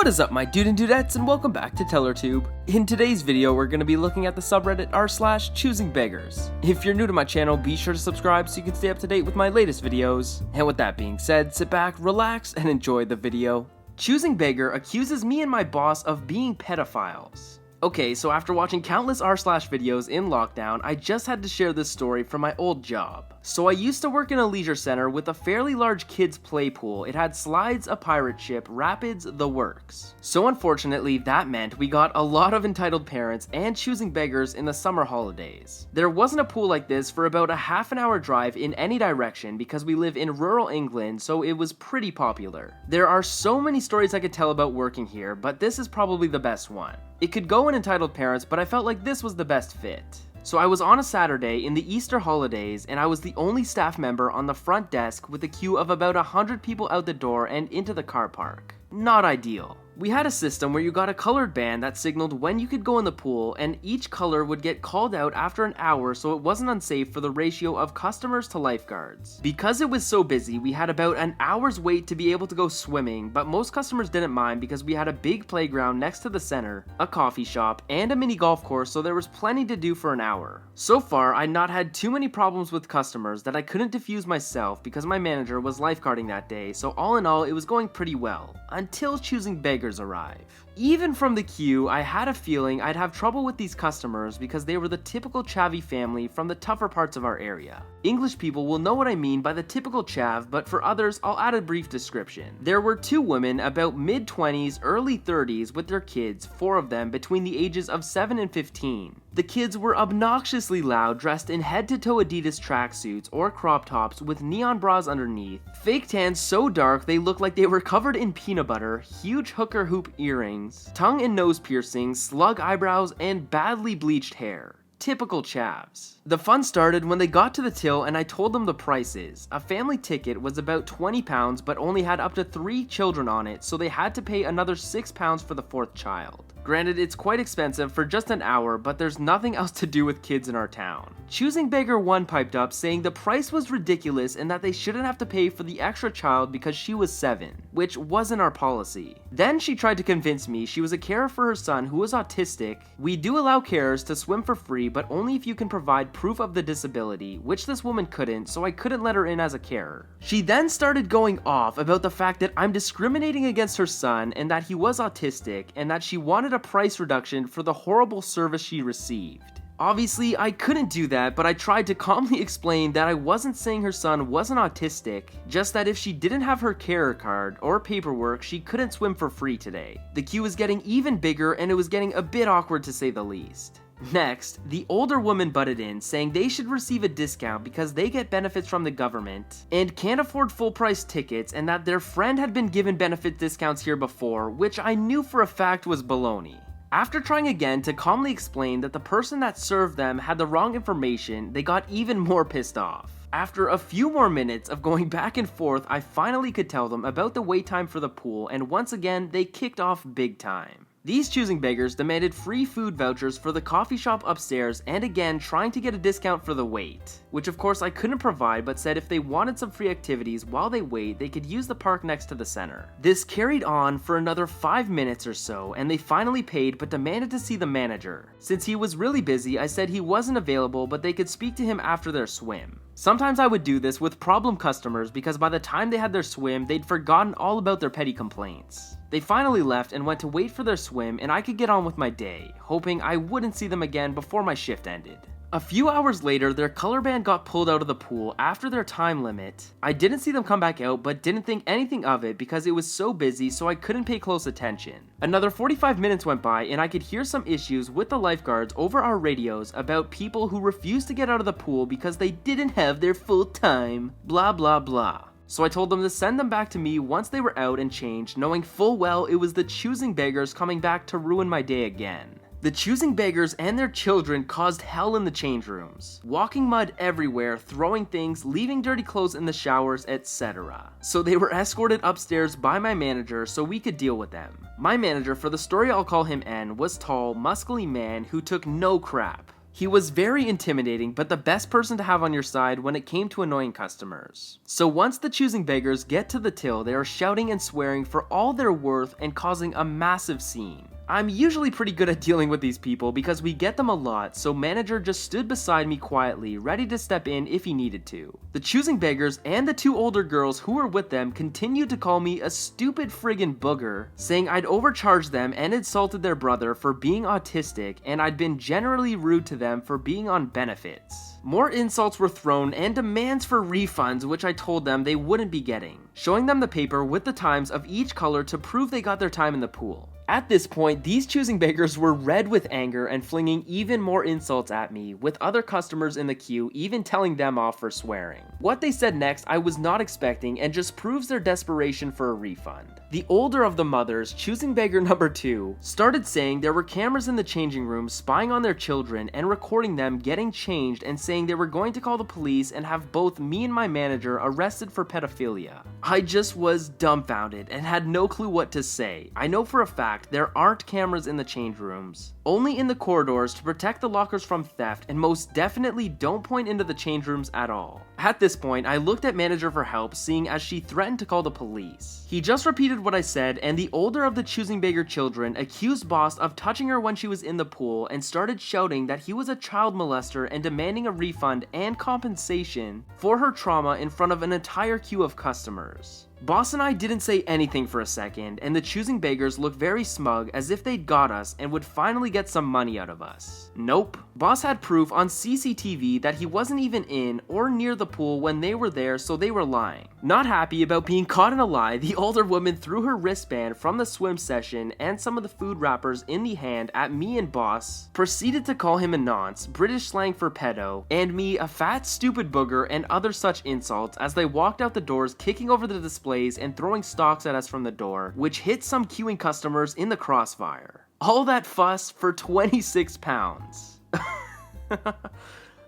What is up, my dude and dudettes, and welcome back to TellerTube. In today's video, we're going to be looking at the subreddit r/choosingbeggars. If you're new to my channel, be sure to subscribe so you can stay up to date with my latest videos. And with that being said, sit back, relax, and enjoy the video. Choosing Beggar accuses me and my boss of being pedophiles. Okay, so after watching countless r/ videos in lockdown, I just had to share this story from my old job. So I used to work in a leisure center with a fairly large kids play pool. It had slides, a pirate ship, rapids, the works. So unfortunately, that meant we got a lot of entitled parents and choosing beggars in the summer holidays. There wasn't a pool like this for about a half-an-hour drive in any direction because we live in rural England, so it was pretty popular. There are so many stories I could tell about working here, but this is probably the best one. It could go in entitled parents, but I felt like this was the best fit. So I was on a Saturday in the Easter holidays, and I was the only staff member on the front desk with a queue of about 100 people out the door and into the car park. Not ideal. We had a system where you got a colored band that signaled when you could go in the pool, and each color would get called out after an hour so it wasn't unsafe for the ratio of customers to lifeguards. Because it was so busy, we had about an hour's wait to be able to go swimming, but most customers didn't mind because we had a big playground next to the center, a coffee shop, and a mini golf course, so there was plenty to do for an hour. So far, I'd not had too many problems with customers that I couldn't diffuse myself because my manager was lifeguarding that day, so all in all, it was going pretty well. Until choosing beggars arrive. Even from the queue, I had a feeling I'd have trouble with these customers because they were the typical chavvy family from the tougher parts of our area. English people will know what I mean by the typical chav, but for others, I'll add a brief description. There were two women about mid-20s, early 30s with their kids, 4 of them between the ages of 7 and 15. The kids were obnoxiously loud, dressed in head-to-toe Adidas tracksuits or crop tops with neon bras underneath, fake tans so dark they looked like they were covered in peanut butter, huge hooker hoop earrings, tongue and nose piercings, slug eyebrows, and badly bleached hair. Typical chavs. The fun started when they got to the till and I told them the prices. A family ticket was about £20 but only had up to 3 children on it, so they had to pay another £6 for the 4th child. Granted, it's quite expensive for just an hour, but there's nothing else to do with kids in our town. Choosing Beggar 1 piped up saying the price was ridiculous and that they shouldn't have to pay for the extra child because she was 7, which wasn't our policy. Then she tried to convince me she was a carer for her son who was autistic. We do allow carers to swim for free, but only if you can provide proof of the disability, which this woman couldn't, so I couldn't let her in as a carer. She then started going off about the fact that I'm discriminating against her son and that he was autistic and that she wanted a price reduction for the horrible service she received. Obviously, I couldn't do that, but I tried to calmly explain that I wasn't saying her son wasn't autistic, just that if she didn't have her carer card or paperwork, she couldn't swim for free today. The queue was getting even bigger and it was getting a bit awkward to say the least. Next, the older woman butted in, saying they should receive a discount because they get benefits from the government and can't afford full-price tickets, and that their friend had been given benefit discounts here before, which I knew for a fact was baloney. After trying again to calmly explain that the person that served them had the wrong information, they got even more pissed off. After a few more minutes of going back and forth, I finally could tell them about the wait time for the pool, and once again, they kicked off big time. These choosing beggars demanded free food vouchers for the coffee shop upstairs and again trying to get a discount for the wait, which of course I couldn't provide, but said if they wanted some free activities while they wait, they could use the park next to the center. This carried on for another 5 minutes or so, and they finally paid but demanded to see the manager. Since he was really busy, I said he wasn't available, but they could speak to him after their swim. Sometimes I would do this with problem customers because by the time they had their swim, they'd forgotten all about their petty complaints. They finally left and went to wait for their swim, and I could get on with my day, hoping I wouldn't see them again before my shift ended. A few hours later, their color band got pulled out of the pool after their time limit. I didn't see them come back out, but didn't think anything of it because it was so busy, so I couldn't pay close attention. Another 45 minutes went by, and I could hear some issues with the lifeguards over our radios about people who refused to get out of the pool because they didn't have their full time, blah blah blah. So I told them to send them back to me once they were out and changed, knowing full well it was the choosing beggars coming back to ruin my day again. The choosing beggars and their children caused hell in the change rooms, walking mud everywhere, throwing things, leaving dirty clothes in the showers, etc. So they were escorted upstairs by my manager so we could deal with them. My manager, for the story I'll call him N, was tall, muscly man who took no crap. He was very intimidating, but the best person to have on your side when it came to annoying customers. So once the Choosing Beggars get to the till, they are shouting and swearing for all their worth and causing a massive scene. I'm usually pretty good at dealing with these people because we get them a lot, so manager just stood beside me quietly, ready to step in if he needed to. The Choosing Beggars and the two older girls who were with them continued to call me a stupid friggin' booger, saying I'd overcharged them and insulted their brother for being autistic, and I'd been generally rude to them for being on benefits. More insults were thrown and demands for refunds, which I told them they wouldn't be getting, showing them the paper with the times of each color to prove they got their time in the pool. At this point, these Choosing Beggars were red with anger and flinging even more insults at me, with other customers in the queue even telling them off for swearing. What they said next I was not expecting and just proves their desperation for a refund. The older of the mothers, Choosing Beggar number 2, started saying there were cameras in the changing room spying on their children and recording them getting changed and saying they were going to call the police and have both me and my manager arrested for pedophilia. I just was dumbfounded and had no clue what to say. I know for a fact there aren't cameras in the change rooms, only in the corridors to protect the lockers from theft, and most definitely don't point into the change rooms at all. At this point, I looked at manager for help, seeing as she threatened to call the police. He just repeated what I said, and the older of the Choosing Beggar children accused boss of touching her when she was in the pool and started shouting that he was a child molester and demanding a refund and compensation for her trauma in front of an entire queue of customers. Boss and I didn't say anything for a second, and the Choosing Beggars looked very smug as if they'd got us and would finally get some money out of us. Nope. Boss had proof on CCTV that he wasn't even in or near the pool when they were there, so they were lying. Not happy about being caught in a lie, the older woman threw her wristband from the swim session and some of the food wrappers in the hand at me and boss, proceeded to call him a nonce, British slang for pedo, and me a fat stupid booger and other such insults as they walked out the doors kicking over the displays and throwing stocks at us from the door, which hit some queuing customers in the crossfire. All that fuss for 26 pounds.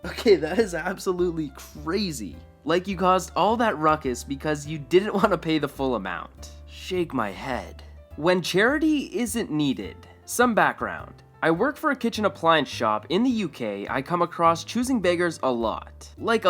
Okay, that is absolutely crazy. Like you caused all that ruckus because you didn't want to pay the full amount. Shake my head. When charity isn't needed. Some background. I work for a kitchen appliance shop in the UK. I come across Choosing Beggars a lot. Like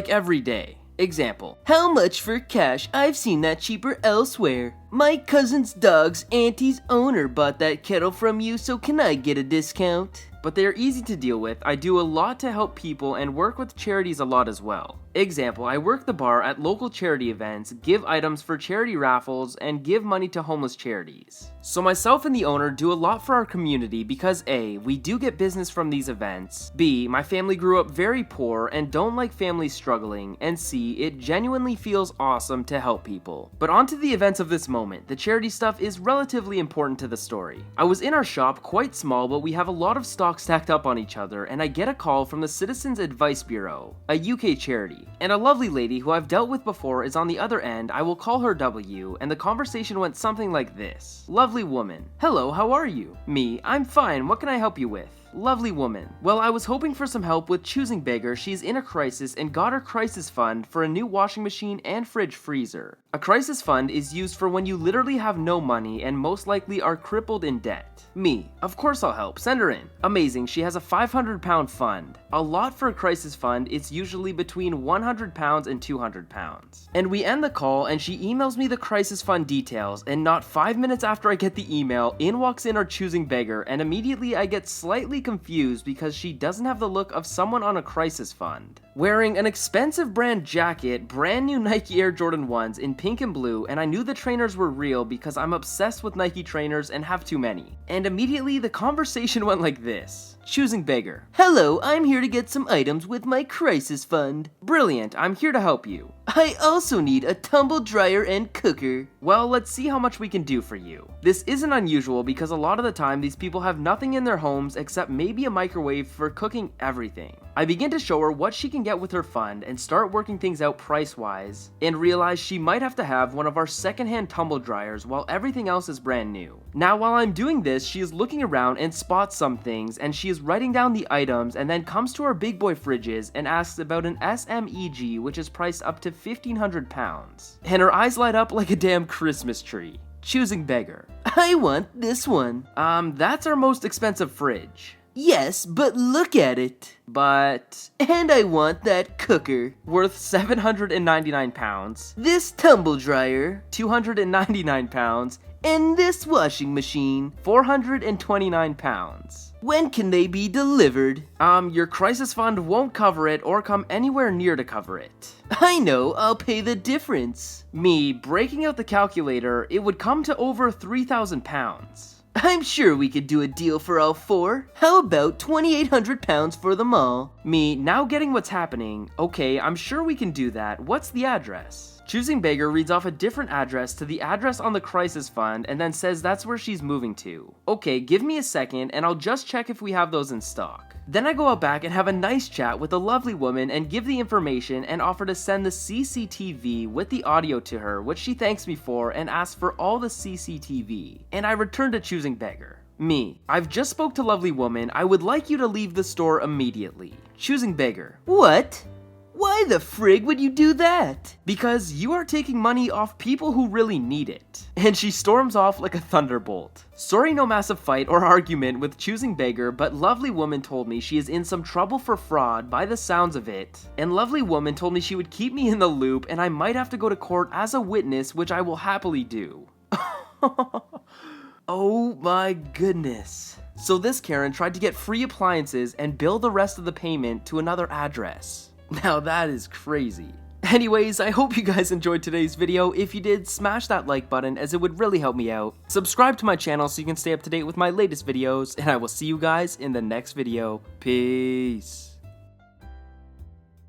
every day. Example, how much for cash? I've seen that cheaper elsewhere. My cousin's dog's auntie's owner bought that kettle from you, so can I get a discount? But they are easy to deal with. I do a lot to help people and work with charities a lot as well. Example, I work the bar at local charity events, give items for charity raffles, and give money to homeless charities. So myself and the owner do a lot for our community because A, we do get business from these events, B, my family grew up very poor and don't like families struggling, and C, it genuinely feels awesome to help people. But on to the events of this moment. The charity stuff is relatively important to the story. I was in our shop, quite small, but we have a lot of stock stacked up on each other, and I get a call from the Citizens Advice Bureau, a UK charity. And a lovely lady who I've dealt with before is on the other end. I will call her W, and the conversation went something like this. Lovely woman. Hello, how are you? Me, I'm fine, what can I help you with? Lovely woman. Well, I was hoping for some help with Choosing Beggar. She's in a crisis and got her crisis fund for a new washing machine and fridge freezer. A crisis fund is used for when you literally have no money and most likely are crippled in debt. Me. Of course I'll help. Send her in. Amazing. She has a £500 fund. A lot for a crisis fund. It's usually between £100 and £200. And we end the call and she emails me the crisis fund details, and not 5 minutes after I get the email, in walks in our Choosing Beggar, and immediately I get slightly confused because she doesn't have the look of someone on a crisis fund. Wearing an expensive brand jacket, brand new Nike Air Jordan 1s in pink and blue, and I knew the trainers were real because I'm obsessed with Nike trainers and have too many. And immediately the conversation went like this. Choosing Beggar. Hello, I'm here to get some items with my crisis fund. Brilliant, I'm here to help you. I also need a tumble dryer and cooker. Well, let's see how much we can do for you. This isn't unusual because a lot of the time these people have nothing in their homes except maybe a microwave for cooking everything. I begin to show her what she can get with her fund and start working things out price-wise, and realize she might have to have one of our secondhand tumble dryers while everything else is brand new. Now, while I'm doing this, she is looking around and spots some things, and she is writing down the items and then comes to our big boy fridges and asks about an SMEG, which is priced up to £1,500. And her eyes light up like a damn Christmas tree. Choosing Beggar. I want this one. That's our most expensive fridge. Yes, but look at it. But... And I want that cooker, worth 799 pounds. This tumble dryer, 299 pounds. And this washing machine, 429 pounds. When can they be delivered? Your crisis fund won't cover it or come anywhere near to cover it. I know, I'll pay the difference. Me, breaking out the calculator, it would come to over 3,000 pounds. I'm sure we could do a deal for all four. How about 2,800 pounds for them all? Me, now getting what's happening. Okay, I'm sure we can do that. What's the address? Choosing Beggar reads off a different address to the address on the crisis fund and then says that's where she's moving to. Okay, give me a second and I'll just check if we have those in stock. Then I go out back and have a nice chat with a lovely woman and give the information and offer to send the CCTV with the audio to her, which she thanks me for and asks for all the CCTV. And I return to Choosing Beggar. Me, I've just spoke to lovely woman, I would like you to leave the store immediately. Choosing Beggar. What? Why the frig would you do that? Because you are taking money off people who really need it. And she storms off like a thunderbolt. Sorry, no massive fight or argument with Choosing Beggar, but lovely woman told me she is in some trouble for fraud by the sounds of it. And lovely woman told me she would keep me in the loop and I might have to go to court as a witness, which I will happily do. Oh my goodness. So this Karen tried to get free appliances and bill the rest of the payment to another address. Now that is crazy. Anyways, I hope you guys enjoyed today's video. If you did, smash that like button as it would really help me out. Subscribe to my channel so you can stay up to date with my latest videos, and I will see you guys in the next video. Peace.